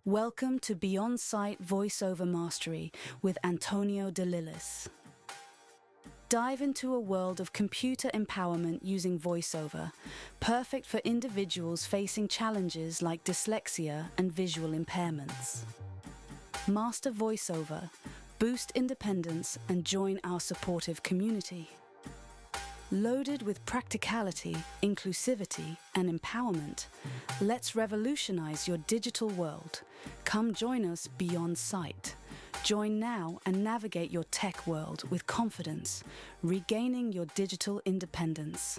Welcome to Beyond Sight Voiceover Mastery with Antonio De Lillis. Dive into a world of computer empowerment using voiceover, perfect for individuals facing challenges like dyslexia and visual impairments. Master voiceover, boost independence, and join our supportive community. Loaded with practicality, inclusivity, and empowerment, let's revolutionize your digital world. Come join us beyond sight. Join now and navigate your tech world with confidence, regaining your digital independence.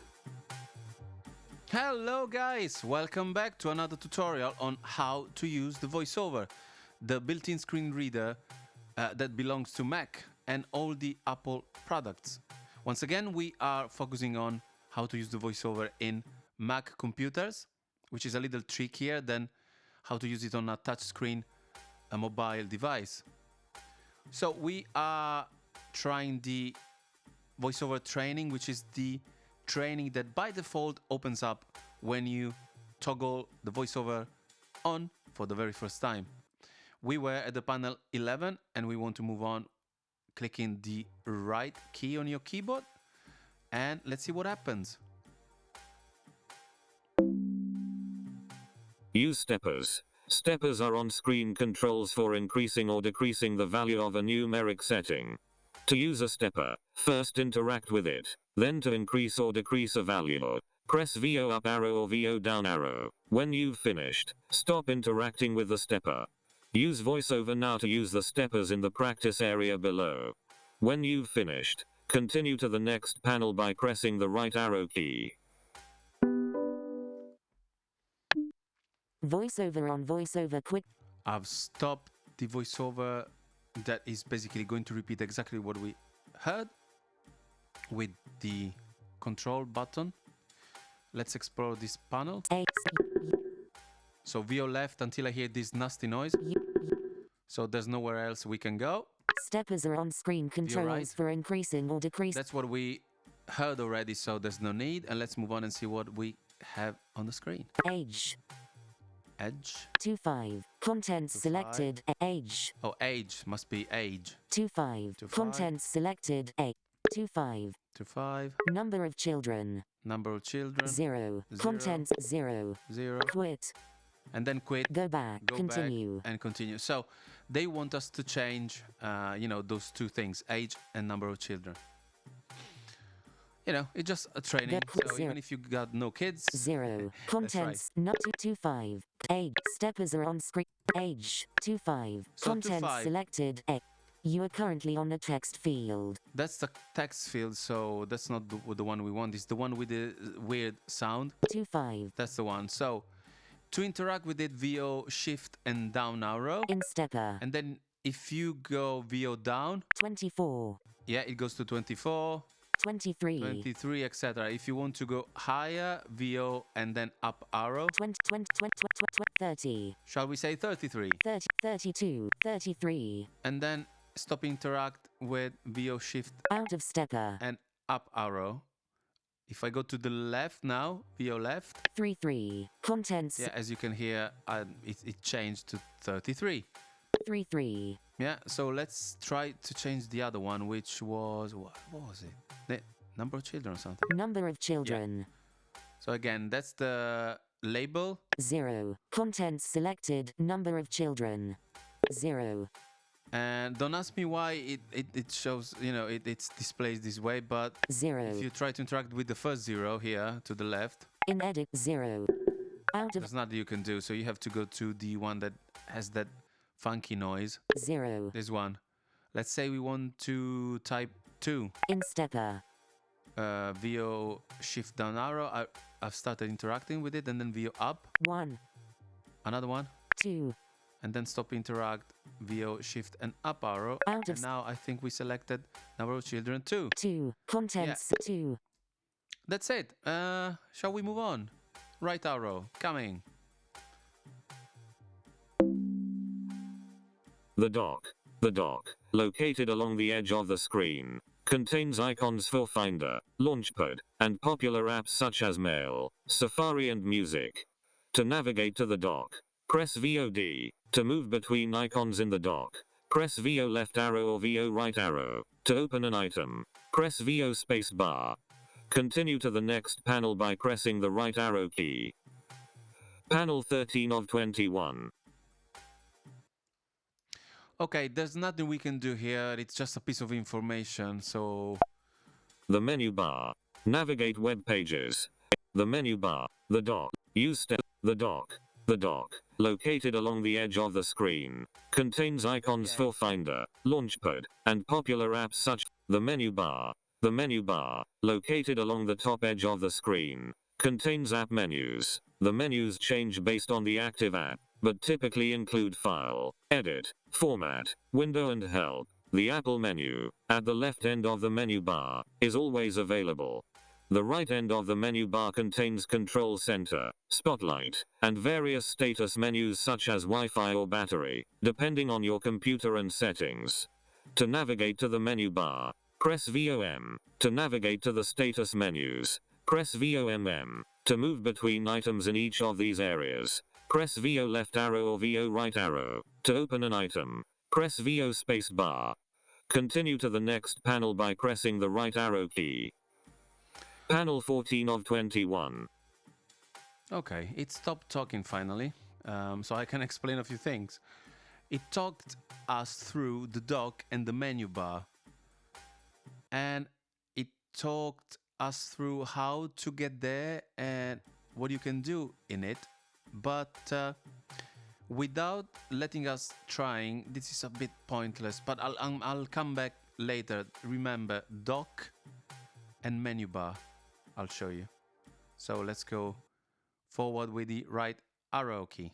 Hello guys, welcome back to another tutorial on how to use the VoiceOver, the built-in screen reader that belongs to Mac and all the Apple products. Once again, we are focusing on how to use the VoiceOver in Mac computers, which is a little trickier than how to use it on a touchscreen, a mobile device. So we are trying the VoiceOver training, which is the training that by default opens up when you toggle the VoiceOver on for the very first time. We were at the panel 11 and we want to move on clicking the right key on your keyboard, and let's see what happens. Use steppers. Steppers are on-screen controls for increasing or decreasing the value of a numeric setting. To use a stepper, first interact with it. Then to increase or decrease a value, press VO up arrow or VO down arrow. When you've finished, stop interacting with the stepper. Use VoiceOver now to use the steppers in the practice area below. When you've finished, continue to the next panel by pressing the right arrow key. VoiceOver on VoiceOver quick. I've stopped the VoiceOver that is basically going to repeat exactly what we heard with the control button. Let's explore this panel. So VO left until I hear this nasty noise. So there's nowhere else we can go. Steppers are on-screen controls right. for increasing or decreasing. That's what we heard already, so there's no need. And let's move on and see what we have on the screen. Age. Edge. 2.5. Contents 2.5. selected. Age. Oh, age. Must be age. 2.5. 2.5. Contents selected. 2.5. 2.5. Number of children. Number of children. 0. Contents 0. 0. Quit. And then quit. Go back. Continue. Back and continue. So they want us to change, those two things, age and number of children. It's just a training. So even if you got no kids. 0. Contents not 2.5. Age. Steppers are on screen. Age. 2.5. So Contents 2.5. selected. You are currently on a text field. That's the text field, so that's not the one we want. It's the one with the weird sound. 2.5. That's the one. So to interact with it, VO shift and down arrow. In stepper. And then if you go VO down, 24. yeah, it goes to 24, 23. 23, etc. If you want to go higher, VO and then up arrow. 30. Shall we say 33? 30, 32, 33. And then stop interact with VO shift Out of stepper. and up arrow. If I go to the left now, VO left. 3. Contents. Yeah, as you can hear, it changed to 33. 3. Yeah, so let's try to change the other one, which was, what was it? The number of children or something. Number of children. So again, that's the label. 0. Contents selected. Number of children. 0. And don't ask me why it shows, it displays this way, but 0. if you try to interact with the first 0 here to the left, In edit 0. Out of there's nothing you can do. So you have to go to the one that has that funky noise. 0. This one. Let's say we want to type 2. In stepper. VO shift down arrow. I've started interacting with it, and then VO up. 1. Another one. 2. And then stop interact, VO shift and up arrow. Out of And now I think we selected number of children 2. 2. Contents 2. That's it. Shall we move on? Right arrow coming. The dock. The dock, located along the edge of the screen, contains icons for Finder, Launchpad, and popular apps such as Mail, Safari and Music. To navigate to the dock, press VOD. To move between icons in the dock, press VO left arrow or VO right arrow. To open an item, press VO space bar. Continue to the next panel by pressing the right arrow key. Panel 13 of 21. Okay, there's nothing we can do here. It's just a piece of information, so... The menu bar. Navigate web pages. The menu bar. The dock. Use step. The dock. The dock, located along the edge of the screen, contains icons for Finder, Launchpad, and popular apps such the menu bar. The menu bar, located along the top edge of the screen, contains app menus. The menus change based on the active app, but typically include File, Edit, Format, Window and Help. The Apple menu, at the left end of the menu bar, is always available. The right end of the menu bar contains Control Center, Spotlight, and various status menus such as Wi-Fi or battery, depending on your computer and settings. To navigate to the menu bar, press VOM. To navigate to the status menus, press VOMM. To move between items in each of these areas, press VO left arrow or VO right arrow. To open an item, press VO space bar. Continue to the next panel by pressing the right arrow key. Panel 14 of 21. Okay, it stopped talking finally, so I can explain a few things. It talked us through the dock and the menu bar. And it talked us through how to get there and what you can do in it. But without letting us trying, this is a bit pointless, but I'll come back later. Remember, dock and menu bar. I'll show you. So let's go forward with the right arrow key.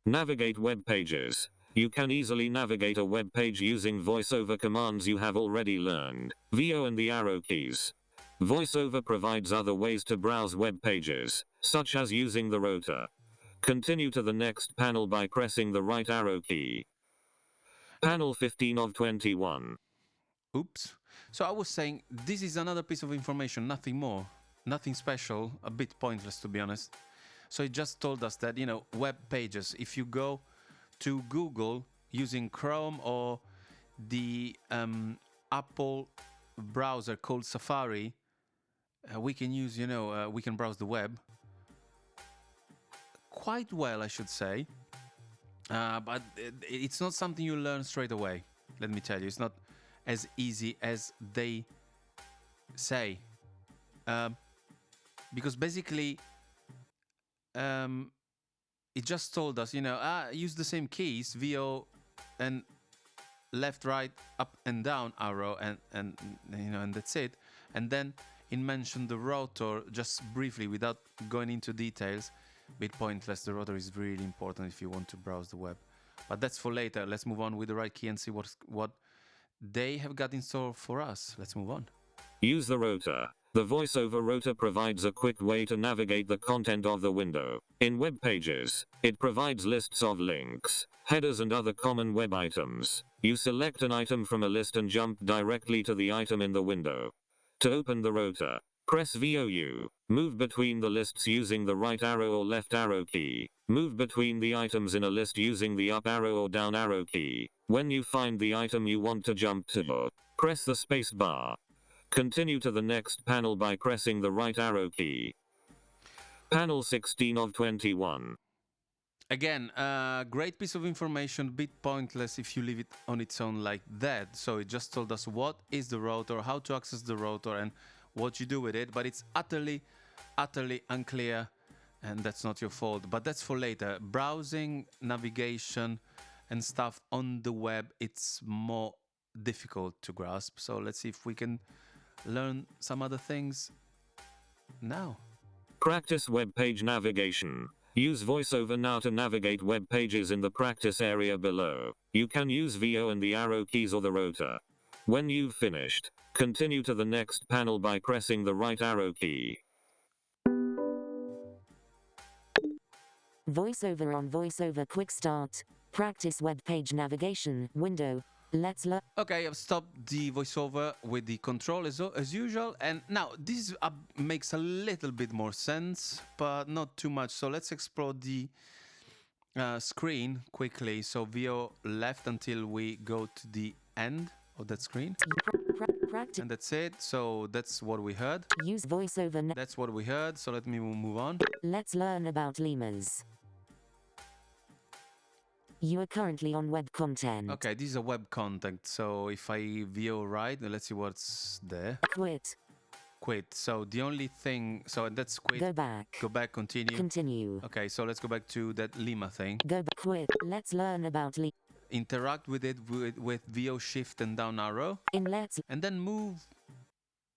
Navigate web pages. You can easily navigate a web page using voiceover commands you have already learned. VO and the arrow keys. Voiceover provides other ways to browse web pages, such as using the rotor. Continue to the next panel by pressing the right arrow key. Panel 15 of 21. Oops. So I was saying this is another piece of information, nothing more. Nothing special, a bit pointless to be honest. So it just told us that, web pages, if you go to Google using Chrome or the Apple browser called Safari, we can use, we can browse the web quite well, I should say. But it's not something you learn straight away. Let me tell you, it's not as easy as they say. Because basically, it just told us, use the same keys, VO and left, right, up and down arrow, and that's it. And then it mentioned the rotor just briefly without going into details. Bit pointless. The rotor is really important if you want to browse the web. But that's for later. Let's move on with the right key and see what they have got in store for us. Let's move on. Use the rotor. The VoiceOver rotor provides a quick way to navigate the content of the window. In web pages, it provides lists of links, headers and other common web items. You select an item from a list and jump directly to the item in the window. To open the rotor, press VOU. Move between the lists using the right arrow or left arrow key. Move between the items in a list using the up arrow or down arrow key. When you find the item you want to jump to, press the space bar. Continue to the next panel by pressing the right arrow key. Panel 16 of 21. Again, great piece of information, bit pointless if you leave it on its own like that. So it just told us what is the rotor, how to access the rotor, and what you do with it. But it's utterly unclear, and that's not your fault. But that's for later. Browsing, navigation, and stuff on the web, it's more difficult to grasp. So let's see if we can learn some other things now. Practice web page navigation. Use VoiceOver now to navigate web pages in the practice area below. You can use VO and the arrow keys or the rotor. When you've finished, continue to the next panel by pressing the right arrow key. VoiceOver on VoiceOver Quick Start. Practice web page navigation window. Let's learn. Okay, I've stopped the voiceover with the control as usual, and now this makes a little bit more sense, but not too much. So let's explore the screen quickly. So VO left until we go to the end of that screen. Practice. And that's it. So that's what we heard. Use voiceover. That's what we heard. So let me move on. Let's learn about lemurs. You are currently on web content. Okay, this is a web content. So if I VO right, let's see what's there. Quit. Quit. So the only thing, so that's quit. Go back. Go back, continue. Continue. Okay, so let's go back to that Lima thing. Go back. Quit. Let's learn about Interact with it with VO shift and down arrow. in let's And then move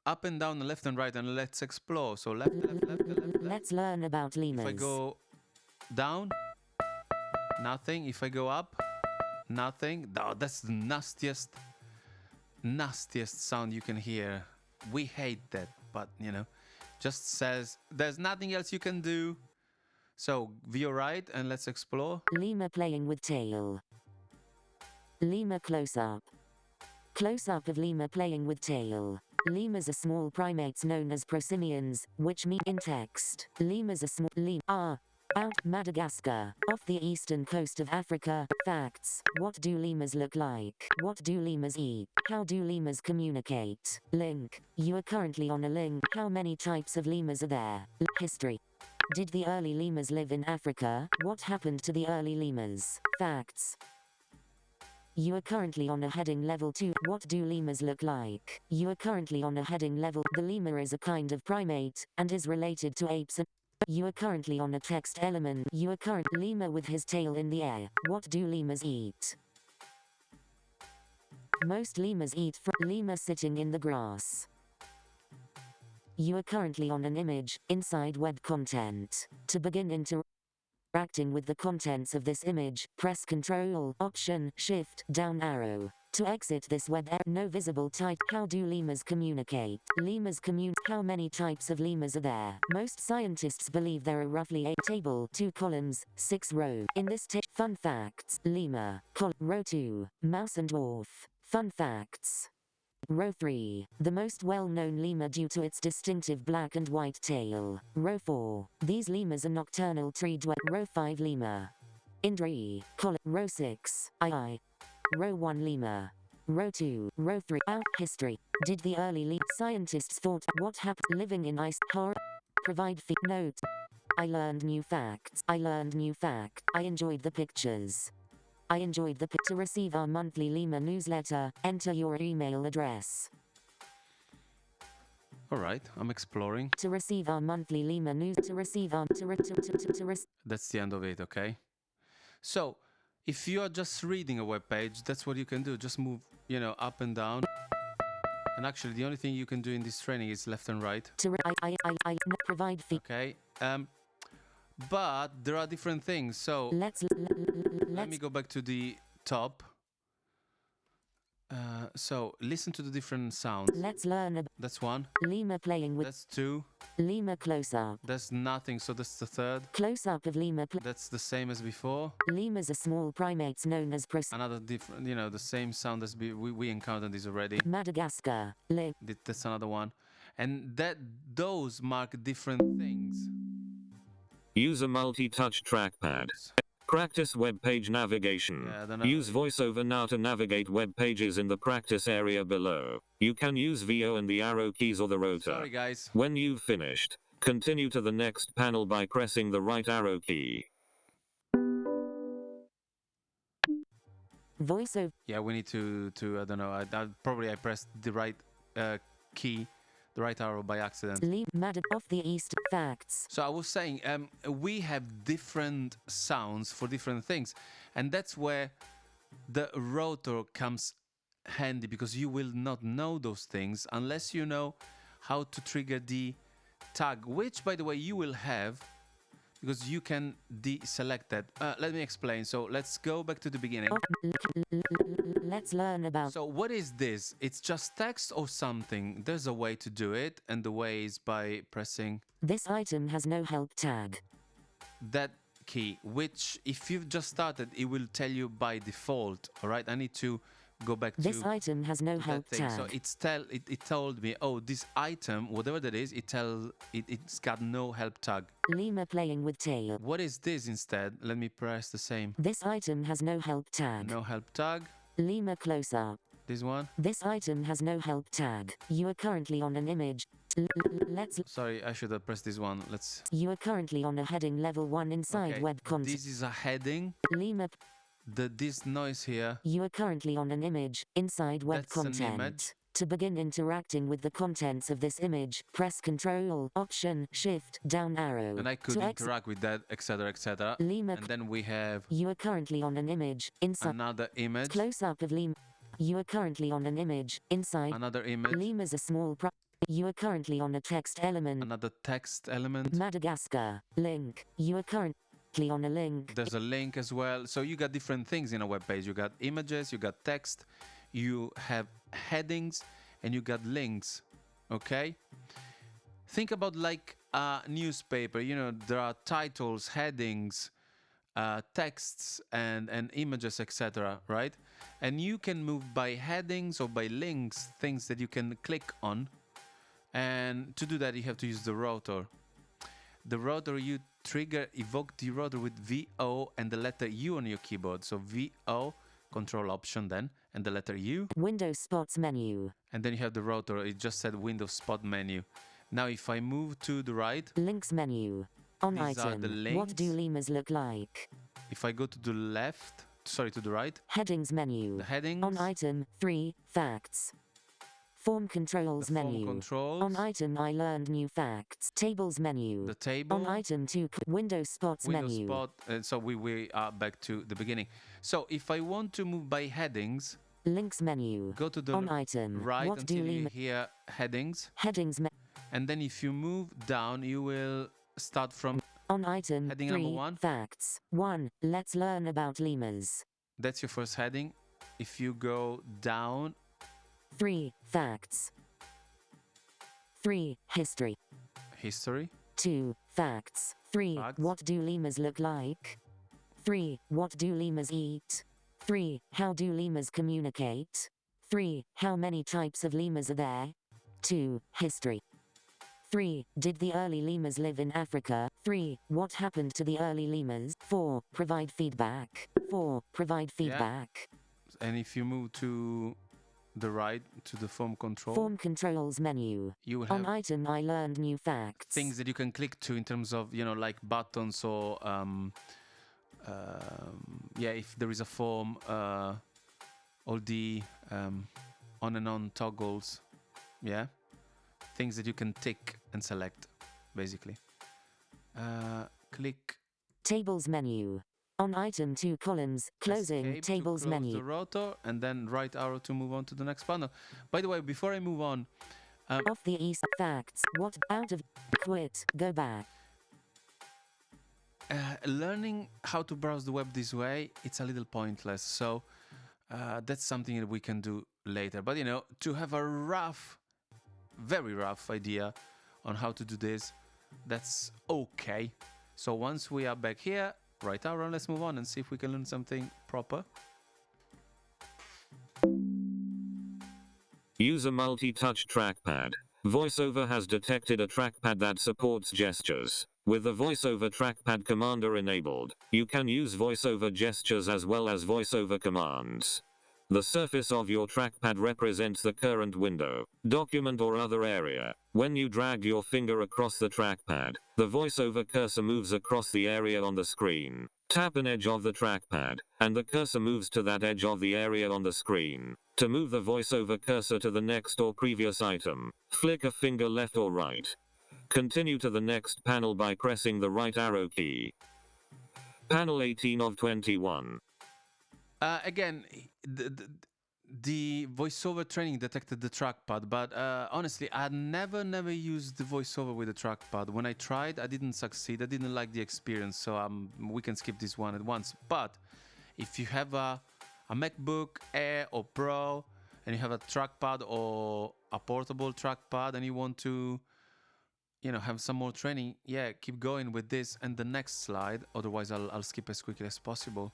up and down, left and right, and let's explore. So left, left, left, left, left. let's learn about lemurs. If I go down, nothing. If I go up, nothing. Oh, that's the nastiest sound you can hear. We hate that, but you know, just says there's nothing else you can do. So VO right, and let's explore. Lemur playing with tail. Lemur close-up. Close-up of lemur playing with tail. Lemurs are small primates known as prosimians, which mean in text. Lemurs are small. Out Madagascar, off the eastern coast of Africa. Facts. What do lemurs look like? What do lemurs eat? How do lemurs communicate? Link. You are currently on a link. How many types of lemurs are there? History. Did the early lemurs live in Africa? What happened to the early lemurs? Facts. You are currently on a heading level 2. What do lemurs look like? You are currently on a heading level. The lemur is a kind of primate, and is related to apes and you are currently on a text element. You are current lemur with his tail in the air. What do lemurs eat? Most lemurs eat lemur sitting in the grass. You are currently on an image, inside web content. To begin interacting with the contents of this image, press Ctrl, Option, Shift, down arrow. To exit this web no visible type. How do lemurs communicate? Lemurs How many types of lemurs are there? Most scientists believe there are roughly 8 table, 2 columns, 6 rows. In this fun facts, lemur, row 2, mouse and dwarf. Fun facts. Row 3, the most well-known lemur due to its distinctive black and white tail. Row 4, these lemurs are nocturnal tree dwellers. Row 5 lemur. Indri, row 6, I. Row 1 lemur. Row 2, row 3, out. History. Did the early scientists thought what happened living in ice? Horror. Provide note. I learned new facts. I enjoyed the pictures. I enjoyed the to receive our monthly lemur newsletter, enter your email address. All right, I'm exploring. To receive our monthly lemur news, That's the end of it, okay? So, if you are just reading a web page, that's what you can do. Just move, up and down. And actually, the only thing you can do in this training is left and right. Provide okay. But there are different things. So let me go back to the top. So listen to the different sounds. Let's learn about. That's one. Lemur playing with. That's two. Lemur close-up. That's nothing. So that's the third. Close-up of lemur. That's the same as before. Lemurs are small primates known as Another different, the same sound as we encountered this already. Madagascar. That's another one. And those mark different things. Use a multi-touch trackpad. Practice web page navigation. Use VoiceOver now to navigate web pages in the practice area below. You can use VO and the arrow keys or the rotor. Sorry, guys. When you've finished, continue to the next panel by pressing the right arrow key. VoiceOver. Yeah, we need to I don't know. I pressed the right key, the right arrow by accident. Leave off the east. Facts. So I was saying, we have different sounds for different things, and that's where the rotor comes handy, because you will not know those things unless you know how to trigger the tag, which, by the way, you will have, because you can deselect that. Let me explain. So let's go back to the beginning. Let's learn about. So what is this? It's just text or something? There's a way to do it, and the way is by pressing This item has no help tag. that key, which if you've just started, it will tell you by default. All right, I need to go back This to item has no that help thing. So tag. it told me, oh, this item, whatever that is, it's got no help tag. Lemur playing with tail. What is this instead? Let me press the same. This item has no help tag. No help tag. Lemur close up. This one. This item has no help tag. You are currently on an image. Let's. Sorry, I should have pressed this one. Let's. You are currently on a heading level 1 inside Okay, web content. this is a heading. Lemur. This noise here. You are currently on an image inside web That's an content. image. To begin interacting with the contents of this image, press Ctrl, Option, Shift, down arrow. And I could To interact with that, etc., etc. Lemur. And then we have You are currently on an image inside. another image. Close up of lemur. You are currently on an image inside. Another image. Lemurs a small. You are currently on a text element. Another text element. Madagascar. Link. You are currently on a link. There's a link as well. So you got different things in a web page. You got images, you got text, you have headings, and you got links. Okay? Think about like a newspaper. You know, there are titles, headings, texts, and images, etc. Right? And you can move by headings or by links, things that you can click on. And to do that, you have to use the rotor. The rotor, you evoke the rotor with VO and the letter U on your keyboard. So VO, Control Option then, and the letter U. Windows spots menu. And then you have the rotor. It just said Windows Spot menu. Now, if I move to the right, Links menu. On these are item. the links. What do lemurs look like? If I go to the left, sorry, to the right, Headings menu. the headings, On item 3, facts. Form controls the menu. form controls, On item I learned new facts. Tables menu. the table, On item 2, Windows spots Windows menu. Spot. So we are back to the beginning. So if I want to move by headings, Links menu. go to the On item. right What do until you lemurs? hear headings. Headings And then if you move down, you will start from, On item Heading 3, number 1. facts. 1. Let's learn about lemurs. that's your first heading. If you go down, 3. Facts. 3. History. history, 2. Facts. 3. Facts. What do lemurs look like? 3. What do lemurs eat? 3. How do lemurs communicate? 3. How many types of lemurs are there? 2. History. 3. Did the early lemurs live in Africa? 3. What happened to the early lemurs? 4. Provide feedback. 4. Provide feedback. and if you move to the right to the form control, Form controls menu. you will On have item I learned new facts. things that you can click to in terms of, you know, like buttons or yeah, if there is a form, all the on and on toggles, yeah, things that you can tick and select, basically. Click Tables menu. On item 2 columns, closing escape to tables close menu. the rotor, and then right arrow to move on to the next panel. By the way, before I move on, Off the east facts. What out of quit. Go back. learning how to browse the web this way, it's a little pointless. So that's something that we can do later. But you know, to have a rough, very rough idea on how to do this, that's okay. So once we are back here, right arrow, let's move on and see if we can learn something proper. Use a multi-touch trackpad. VoiceOver has detected a trackpad that supports gestures. With the VoiceOver trackpad commander enabled, you can use VoiceOver gestures as well as VoiceOver commands. The surface of your trackpad represents the current window, document or other area. When you drag your finger across the trackpad, the VoiceOver cursor moves across the area on the screen. Tap an edge of the trackpad, and the cursor moves to that edge of the area on the screen. To move the VoiceOver cursor to the next or previous item, flick a finger left or right. Continue to the next panel by pressing the right arrow key. Panel 18 of 21. Again, the voiceover training detected the trackpad, but honestly, I never used the voiceover with the trackpad. When I tried, I didn't succeed. I didn't like the experience, so we can skip this one at once. But if you have a MacBook Air or Pro, and you have a trackpad or a portable trackpad, and you want to, you know, have some more training, yeah, keep going with this and the next slide. Otherwise, I'll skip as quickly as possible.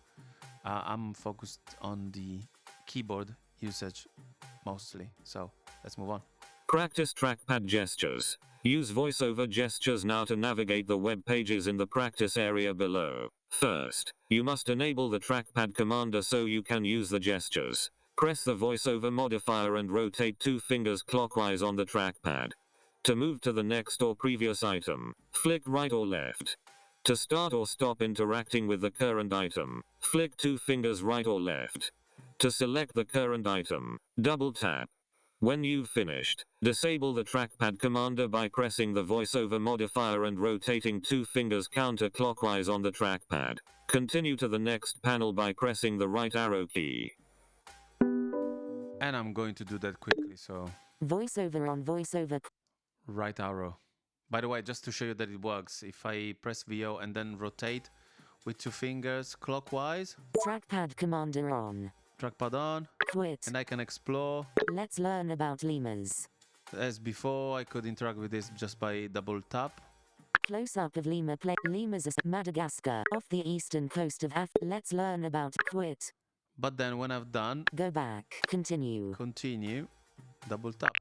I'm focused on the keyboard usage mostly. So let's move on. Practice trackpad gestures. Use VoiceOver gestures now to navigate the web pages in the practice area below. First, you must enable the trackpad commander so you can use the gestures. Press the VoiceOver modifier and rotate 2 fingers clockwise on the trackpad. To move to the next or previous item, flick right or left. To start or stop interacting with the current item, flick 2 fingers right or left. To select the current item, double tap. When you've finished, disable the trackpad commander by pressing the VoiceOver modifier and rotating 2 fingers counterclockwise on the trackpad. Continue to the next panel by pressing the right arrow key. And I'm going to do that quickly. So VoiceOver on VoiceOver. right arrow. By the way, just to show you that it works, if I press VO and then rotate with 2 fingers clockwise, Trackpad commander on. trackpad on, Quit. and I can explore. Let's learn about lemurs. As before, I could interact with this just by double tap. Close-up of lemur play. Lemurs are Madagascar, off the eastern coast of Let's learn about quit. But then when I've done, Go back. Continue. continue, double tap.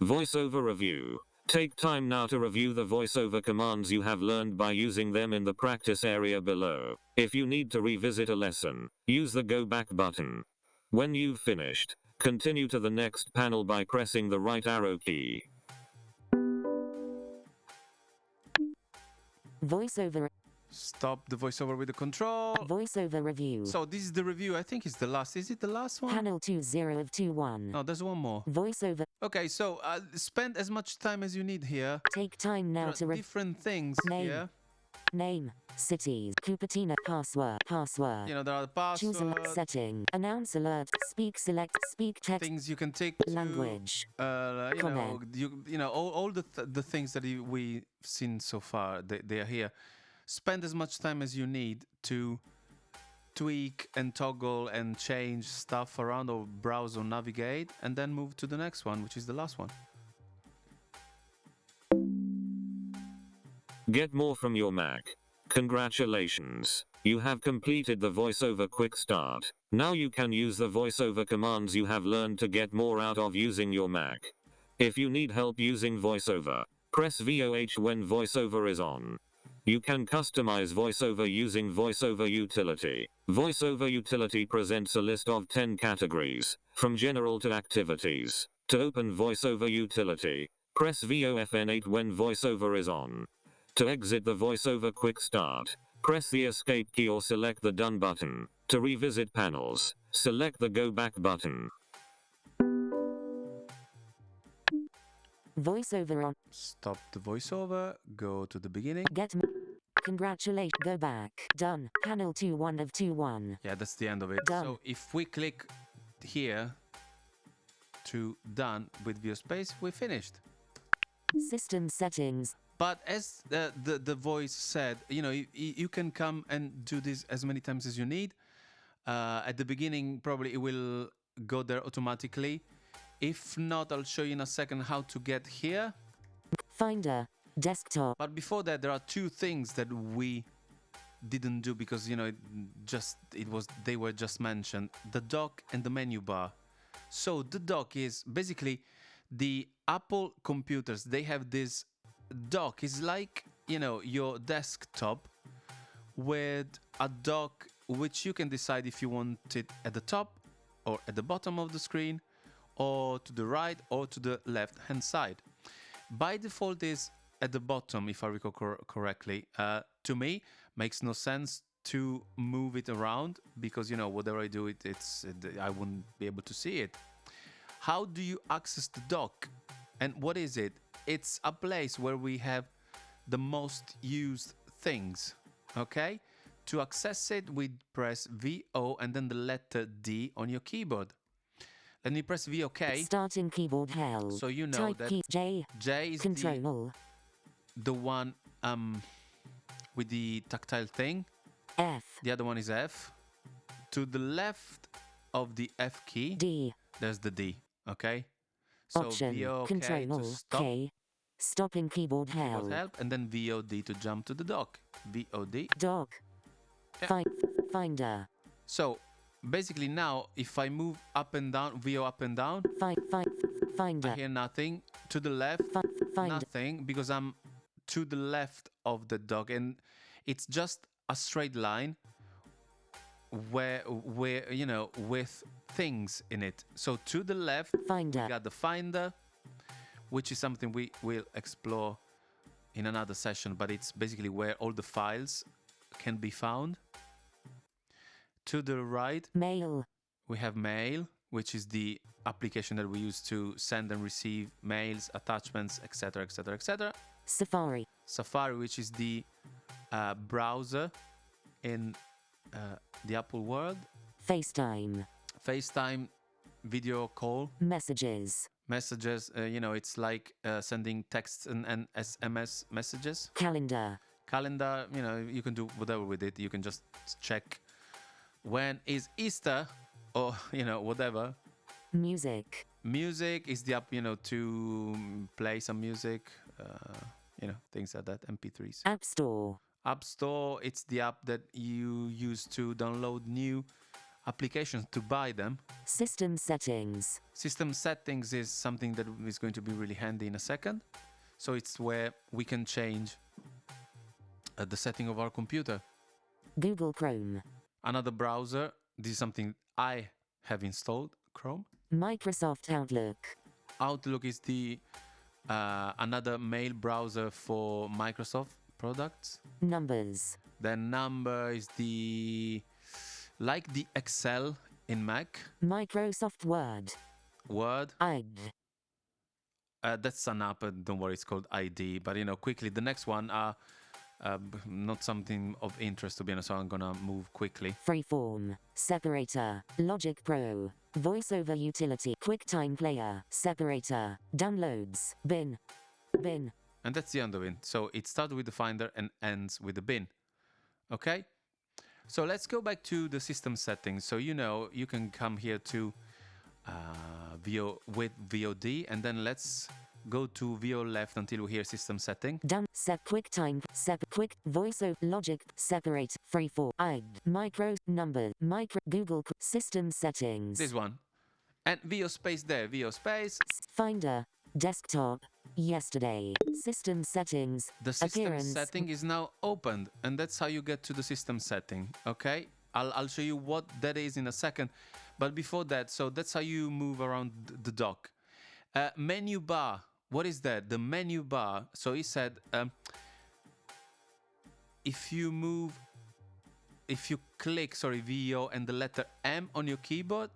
VoiceOver review. Take time now to review the VoiceOver commands you have learned by using them in the practice area below. If you need to revisit a lesson, use the Go Back button. When you've finished, continue to the next panel by pressing the right arrow key. VoiceOver. Stop the voiceover with the control. VoiceOver review. So this is the review. I think it's the last. Is it the last one? Panel 20 of 21. No, there's one more. VoiceOver. Okay, so spend as much time as you need here. Take time now There to are different things Name. here. Name. Cities. Cupertino. Password. Password. You know, there are Choose a passwords, setting. Announce alert. Speak select. Speak text. things you can take to, Language. you know, Comment. you know, all the things that we've seen so far, they are here. Spend as much time as you need to tweak and toggle and change stuff around or browse or navigate, and then move to the next one, which is the last one. Get more from your Mac. Congratulations. You have completed the VoiceOver Quick Start. Now you can use the VoiceOver commands you have learned to get more out of using your Mac. If you need help using VoiceOver, press VOH when VoiceOver is on. You can customize VoiceOver using VoiceOver Utility. VoiceOver Utility presents a list of 10 categories, from general to activities. To open VoiceOver Utility, press VOFN8 when VoiceOver is on. To exit the VoiceOver Quick Start, press the Escape key or select the Done button. To revisit panels, select the Go Back button. VoiceOver on. Stop the voiceover, go to the beginning. Congratulations. Go back. Done. Panel 21 of 21. Yeah, that's the end of it. Done. So if we click here to done with view space, we're finished. System settings. But as the voice said, you know, you can come and do this as many times as you need. At the beginning, probably it will go there automatically. If not, I'll show you in a second how to get here. Finder. Desktop. But before that, there are 2 things that we didn't do because, you know, they were just mentioned. The dock and the menu bar. So the dock is basically the Apple computers. They have this dock. It's like, you know, your desktop with a dock which you can decide if you want it at the top or at the bottom of the screen or to the right or to the left hand side. By default is at the bottom, if I recall correctly. To me, makes no sense to move it around because, you know, whatever I do, I wouldn't be able to see it. How do you access the dock? And what is it? It's a place where we have the most used things, okay? To access it, we press VO and then the letter D on your keyboard. Let me press V, okay? Starting keyboard held. So you know Type that key J. J is Control. the one with the tactile thing. F. The other one is F. To the left of the F key, D. there's the D, okay? So Option. VO, okay, Control. to stop. K. Stopping keyboard Keyboard held. help, and then VOD to jump to the dock. VOD. Dock. Yeah. Finder. So basically now, if I move up and down, VO up and down, I Finder. hear nothing. To the left, Find. nothing, because I'm to the left of the dog, and it's just a straight line where you know, with things in it. So to the left, Finder. we got the finder, which is something we will explore in another session, but it's basically where all the files can be found. To the right, Mail. we have Mail, which is the application that we use to send and receive mails, attachments, etc., etc., etc. Safari. Safari, which is the browser in the Apple world. FaceTime. FaceTime, video call, Messages. messages. You know, it's like sending texts and SMS messages. Calendar. Calendar, you know, you can do whatever with it. You can just check when is Easter, or you know, whatever. Music. Music is the app, you know, to play some music, you know, things like that. MP3s. App Store. App Store, it's the app that you use to download new applications, to buy them. System settings. System settings is something that is going to be really handy in a second. So it's where we can change the setting of our computer. Google Chrome. Another browser, this is something I have installed, Chrome. Microsoft Outlook. Outlook is the another mail browser for Microsoft products. Numbers. Then Number is the, like the Excel in Mac. Microsoft Word. Word, ID. that's an app, don't worry, it's called ID. But you know, quickly, the next one are not something of interest, to be honest, so I'm gonna move quickly. Freeform. Separator. Logic Pro. Voiceover Utility. QuickTime Player. Separator. Downloads. Bin. Bin. And that's the end of it. So it starts with the Finder and ends with the bin. Okay? So let's go back to the system settings. So you know, you can come here to VO with VOD, and then let's go to VO left until we hear system setting. Down. QuickTime. Quick. Voiceover. Logic. Separate. Freeform. ID. Micro. Number. Micro. Google. System settings. This one. And VO space there. VO space. Finder. Desktop. Yesterday. System settings. The system Appearance. setting is now opened, and that's how you get to the system setting. Okay, I'll show you what that is in a second, but before that, so that's how you move around the dock. Menu bar, what is that? The menu bar. So he said if you click VO and the letter M on your keyboard,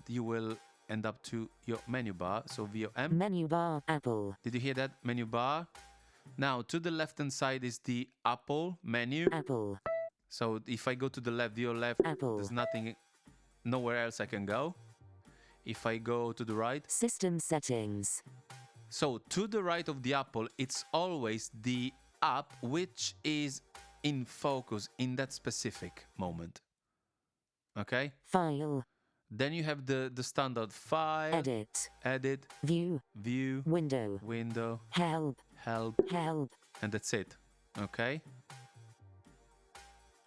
you will end up to your menu bar. So VOM. Menu bar. Apple. Did you hear that? Menu bar. Now to the left hand side is the Apple menu. Apple. So if I go to the left, VO left, Apple. there's nothing, nowhere else I can go. If I go to the right, System settings. so to the right of the Apple, it's always the app which is in focus in that specific moment. Okay? File. Then you have the standard file, edit, View. view, Window. window, Help. help, Help. and that's it. Okay?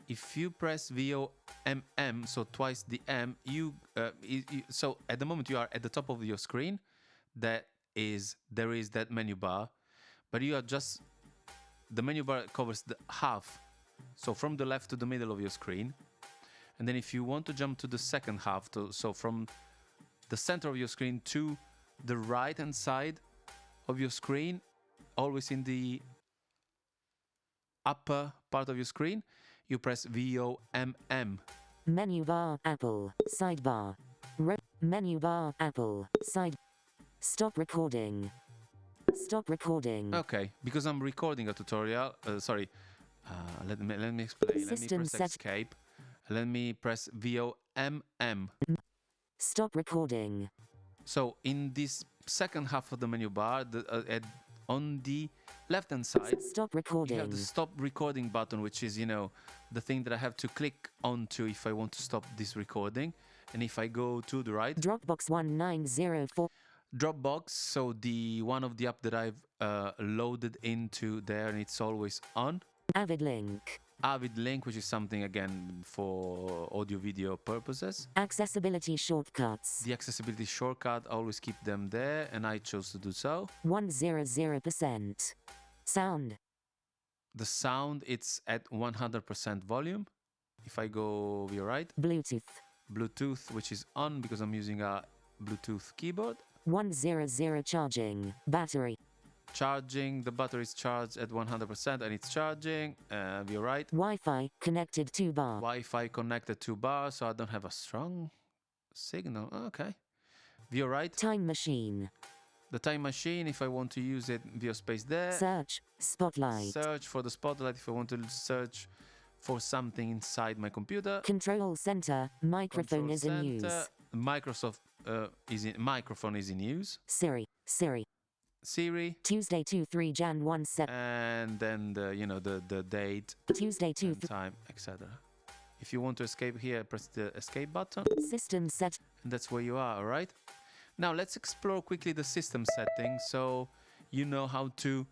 If you press VOMM, so twice the M, so at the moment you are at the top of your screen, there is that menu bar, but you are just, the menu bar covers the half, so from the left to the middle of your screen. And then if you want to jump to the second half, so from the center of your screen to the right hand side of your screen, always in the upper part of your screen, you press VOMM. Menu bar. Apple. Sidebar. Menu bar. Apple. Side. Stop recording. Stop recording. Okay, because I'm recording a tutorial. Let me explain. System Let me press escape. Let me press VOMM. Stop recording. So in this second half of the menu bar, on the left hand side, Stop you recording. have the stop recording button, which is, you know, the thing that I have to click onto if I want to stop this recording. And if I go to the right, Dropbox 1904. Dropbox, so the one of the app that I've loaded into there, and it's always on. Avid link. Avid link, which is something again for audio video purposes. Accessibility shortcuts. The accessibility shortcut, always keep them there, and I chose to do so. 100%. Sound. The sound, it's at 100% volume. If I go via right, Bluetooth. Bluetooth, which is on because I'm using a Bluetooth keyboard. 100 charging. Battery. Charging, the battery is charged at 100% and it's charging. Via right, Wi-Fi connected to bar. Wi-Fi connected to bar, so I don't have a strong signal. Okay. Via right, Time machine. the time machine, if I want to use it, via space there. Search. Spotlight. Search for the spotlight if I want to search for something inside my computer. Control center. Microphone Control is in use. center. Microphone is in use. Siri. Siri, Tuesday 2-3 Jan 1 7. and then the date Tuesday 2 and time, etc. If you want to escape here, press the escape button, System set. and that's where you are. All right. Now let's explore quickly the system settings, so you know how to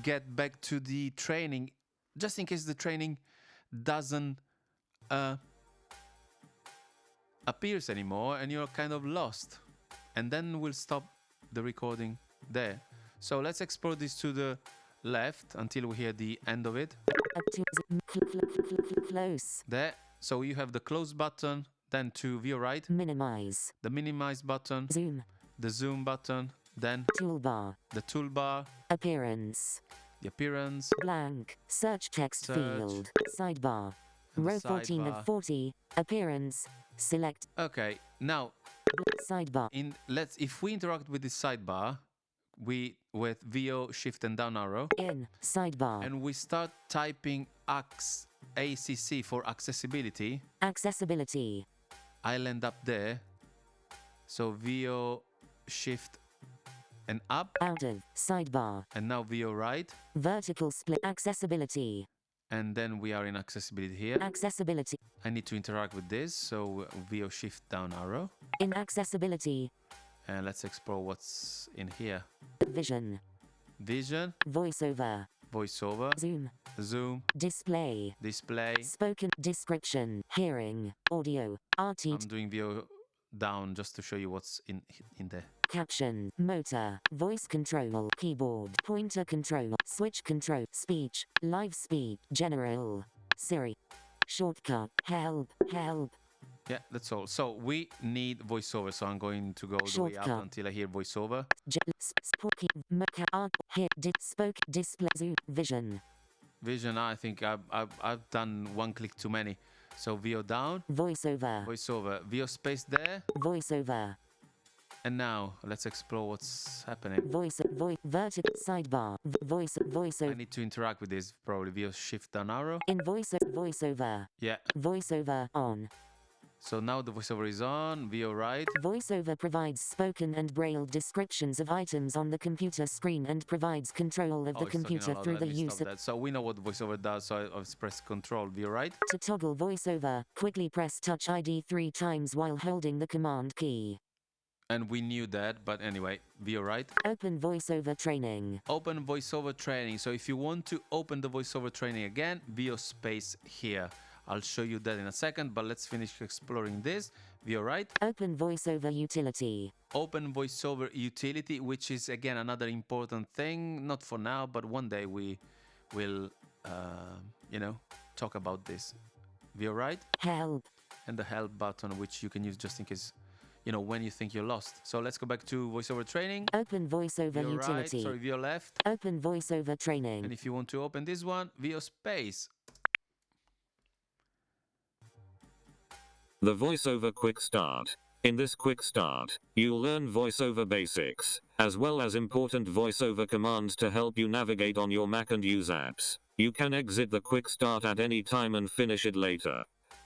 get back to the training, just in case the training doesn't appears anymore and you're kind of lost, and then we'll stop the recording there. So let's explore this to the left until we hear the end of it. Up to close. There. So you have the close button, then to view right, Minimize. the minimize button, Zoom. the zoom button, then Toolbar. the toolbar, Appearance. the appearance, Blank. Search text Search. field. Sidebar. and the Row 14 sidebar. of 40. Appearance. Select. Okay, now Sidebar. if we interact with this sidebar, we with VO shift and down arrow, In. Sidebar. and we start typing ACC for accessibility, Accessibility. I'll end up there. So VO shift and up, Out of. Sidebar. and now VO right, Vertical split. Accessibility. and then we are in accessibility here. Accessibility. I need to interact with this, so VO shift down arrow, In accessibility. and let's explore what's in here. Vision. Vision, Voiceover. voiceover, Zoom. zoom, Display. display. Spoken. Description. Hearing. Audio. RT. I'm doing VO down just to show you what's in there. Caption. Motor. Voice control. Keyboard. Pointer control. Switch control. Speech. Live speed. General. Siri. Shortcut. Help. Yeah, that's all. So we need voiceover, so I'm going to go all the way up Shortcut. until I hear voiceover. Spoke. Display. Zoom. Vision. Vision, I think I've done one click too many. So VO down, Voiceover. voiceover, VO space there, Voiceover. and now let's explore what's happening. Voice. Vertical. Sidebar. I Voiceover. need to interact with this, probably VO shift down arrow. In voiceover. Yeah, Voiceover on. so now the voiceover is on, VO right. Voiceover provides spoken and braille descriptions of items on the computer screen and provides control of the it's talking computer aloud. through Let the me use stop of. that. So we know what voiceover does, so I've pressed control, VO right. To toggle voiceover, quickly press Touch ID 3 times while holding the command key. And we knew that, but anyway, VO right. Open voiceover training. Open voiceover training. So if you want to open the voiceover training again, VO space here. I'll show you that in a second, but let's finish exploring this. VO right. Open voiceover utility. Open voiceover utility, which is again another important thing. Not for now, but one day we will, talk about this. VO right, Help. and the help button, which you can use just in case, when you think you're lost. So let's go back to voiceover training. Open voiceover VO right, utility. sorry, VO left. Open voiceover And training. if you want to open this one, VO space. The VoiceOver Quick Start. In this quick start, you'll learn VoiceOver basics, as well as important VoiceOver commands to help you navigate on your Mac and use apps. You can exit the quick start at any time and finish it later.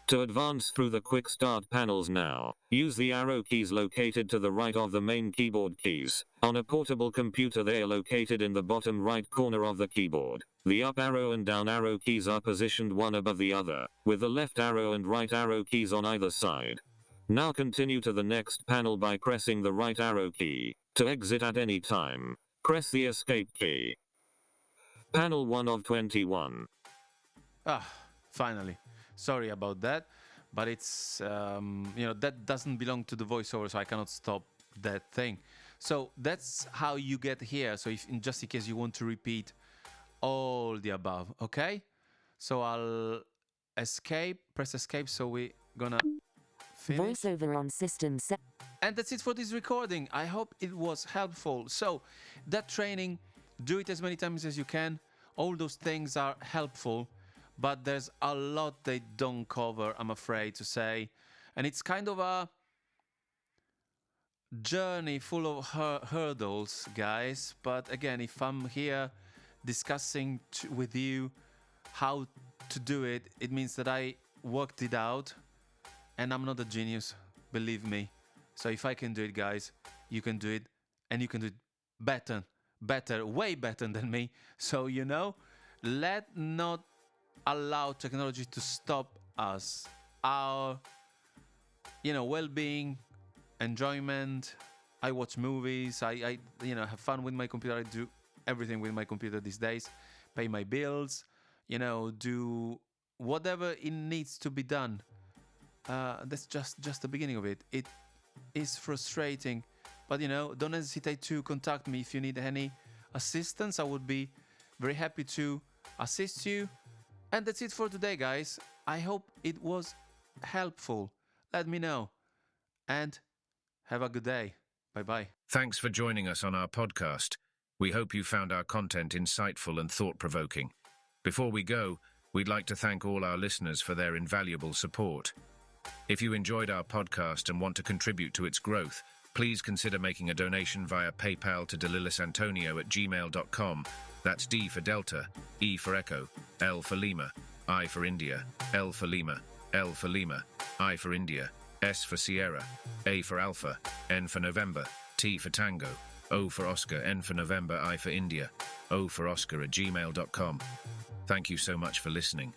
To advance through the quick start panels now, use the arrow keys located to the right of the main keyboard keys. On a portable computer they are located in the bottom right corner of the keyboard. The up arrow and down arrow keys are positioned one above the other, with the left arrow and right arrow keys on either side. Now continue to the next panel by pressing the right arrow key. To exit at any time, press the escape key. Panel 1 of 21. Finally. Sorry about that, but it's that doesn't belong to the voiceover, so I cannot stop that thing. So that's how you get here. So if just in case you want to repeat all the above, okay? So I'll press escape. So we're gonna finish. Voiceover on system set. And that's it for this recording. I hope it was helpful. So that training, do it as many times as you can. All those things are helpful, but there's a lot they don't cover, I'm afraid to say. And it's kind of a journey full of hurdles, guys. But again, if I'm here discussing with you how to do it, it means that I worked it out, and I'm not a genius, believe me. So if I can do it, guys, you can do it, and you can do it better, way better than me. So, let not allow technology to stop us, our, well-being, enjoyment. I watch movies, I have fun with my computer. I do everything with my computer these days, pay my bills, do whatever it needs to be done. That's just the beginning of it. It is frustrating, but don't hesitate to contact me if you need any assistance. I would be very happy to assist you. And that's it for today, guys. I hope it was helpful. Let me know, and have a good day. Bye-bye. Thanks for joining us on our podcast. We hope you found our content insightful and thought-provoking. Before we go, we'd like to thank all our listeners for their invaluable support. If you enjoyed our podcast and want to contribute to its growth, please consider making a donation via PayPal to delilisantonio@gmail.com. That's D for Delta, E for Echo, L for Lima, I for India, L for Lima, L for Lima, I for India, S for Sierra, A for Alpha, N for November, T for Tango, O for Oscar, N for November, I for India, O for Oscar @gmail.com. Thank you so much for listening.